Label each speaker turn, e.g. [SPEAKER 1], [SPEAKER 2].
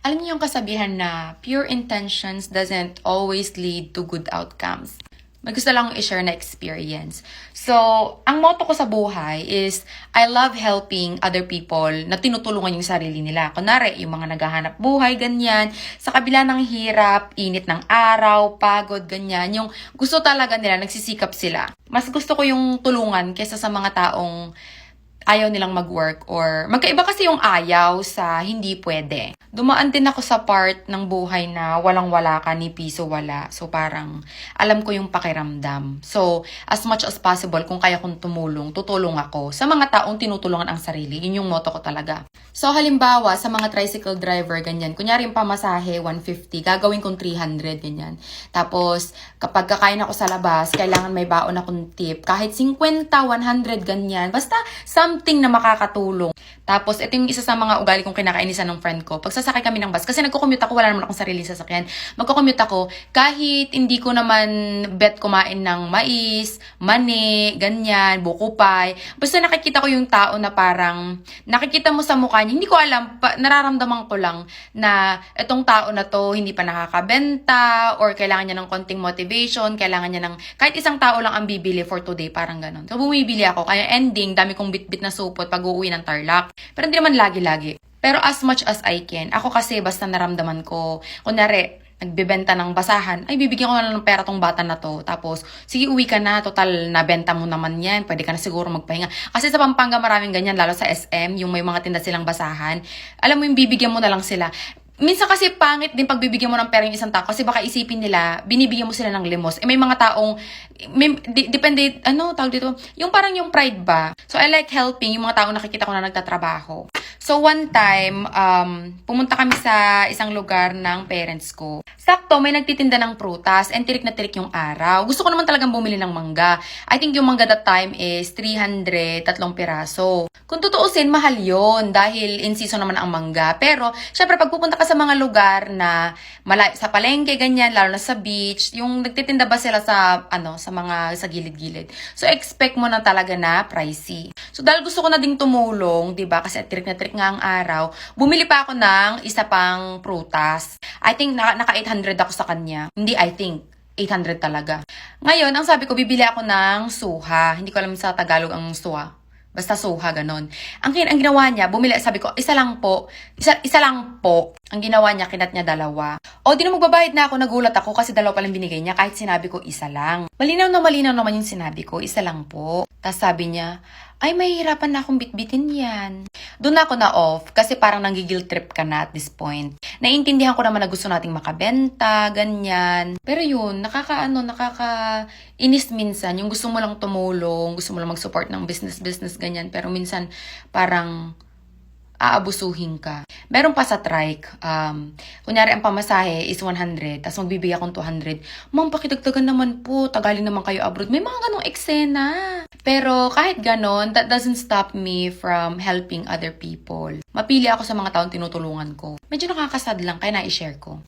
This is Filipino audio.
[SPEAKER 1] Alam niyo yung kasabihan na pure intentions doesn't always lead to good outcomes. May gusto lang i-share na experience. So, ang motto ko sa buhay is, I love helping other people na tinutulungan yung sarili nila. Kunwari, yung mga naghahanap buhay, ganyan. Sa kabila ng hirap, init ng araw, pagod, ganyan. Yung gusto talaga nila, nagsisikap sila. Mas gusto ko yung tulungan kaysa sa mga taong ayaw nilang mag-work or magkaiba kasi yung ayaw sa hindi pwede. Dumaan din ako sa part ng buhay na walang-wala ka, ni piso wala. So parang alam ko yung pakiramdam. So as much as possible, kung kaya kong tumulong, tutulong ako sa mga taong tinutulungan ang sarili. Yun yung motto ko talaga. So halimbawa, sa mga tricycle driver, ganyan. Kunyari yung pamasahe, 150, gagawin kong 300, ganyan. Tapos kapag kakain ako sa labas, kailangan may baon akong tip. Kahit 50, 100, ganyan. Basta something na makakatulong. Tapos, ito yung isa sa mga ugali kong kinakainisan ng friend ko. Pag sasakay kami ng bus, kasi nagko-commute ako, wala naman akong sarili sasakyan. Magko-commute ako, kahit hindi ko naman bet kumain ng mais, mani, ganyan, buko pie. Basta nakikita ko yung tao na parang, nakikita mo sa mukha niya, hindi ko alam, nararamdaman ko lang na itong tao na to hindi pa nakakabenta, or kailangan niya ng konting motivation, kailangan niya ng, kahit isang tao lang ang bibili for today, parang ganon. So, bumibili ako, kaya ending, dami kong bit-bit na supot pag uuwi ng Tarlac. Pero hindi naman lagi-lagi. Pero as much as I can, ako kasi basta naramdaman ko, kunwari, nagbebenta ng basahan, ay bibigyan ko na lang ng pera tong bata na to. Tapos, sige uwi ka na, total nabenta mo naman yan, pwede ka na siguro magpahinga. Kasi sa Pampanga maraming ganyan, lalo sa SM, yung may mga tinda silang basahan. Alam mo yung bibigyan mo na lang sila. Minsan kasi pangit din pag bibigyan mo ng pera yung isang tao kasi baka isipin nila, binibigyan mo sila ng limos. May mga taong, depende, tawag dito, yung parang yung pride ba? So, I like helping yung mga taong nakikita ko na nagtatrabaho. So, one time, pumunta kami sa isang lugar ng parents ko. Sakto, may nagtitinda ng prutas and tirik na tirik yung araw. Gusto ko naman talagang bumili ng mangga. I think yung mangga that time is 300, 3 piraso. Kung tutuusin, mahal yon dahil in season naman ang mangga. Pero, syempre, pag pupunta ka sa mga lugar na sa palengke, ganyan, lalo na sa beach, yung nagtitinda ba sila sa sa gilid-gilid. So, expect mo na talaga na pricey. So, dahil gusto ko na ding tumulong, 'di ba? Kasi tirik na tirik nga ang araw, bumili pa ako ng isa pang prutas. I think naka 800 ako sa kanya. Hindi I think 800 talaga. Ngayon, ang sabi ko, bibili ako ng suha. Hindi ko alam sa Tagalog ang suha. Basta suha, ganon. Ang ginawa niya, bumili, sabi ko, isa lang po. Ang ginawa niya, kinat niya 2. O, di na magbabayad na ako, nagulat ako kasi 2 palang binigay niya kahit sinabi ko isa lang. Malinaw naman yung sinabi ko, isa lang po. Tapos sabi niya, ay, mahihirapan na akong bitbitin yan. Doon ako na off kasi parang nanggigil trip ka na at this point. Naiintindihan ko naman na gusto nating makabenta, ganyan. Pero yun, nakakainis minsan. Yung gusto mo lang tumulong, gusto mo lang mag-support ng business, ganyan. Pero minsan, parang aabusuhin ka. Meron pa sa trike, kunyari ang pamasahe is 100, tapos magbibigay akong 200. Ma'am, pakidagdagan naman po, tagalin naman kayo abroad. May mga ganong eksena. Pero kahit ganon, that doesn't stop me from helping other people. Mapili ako sa mga taong tinutulungan ko. Medyo nakakasad lang, kaya na-share ko.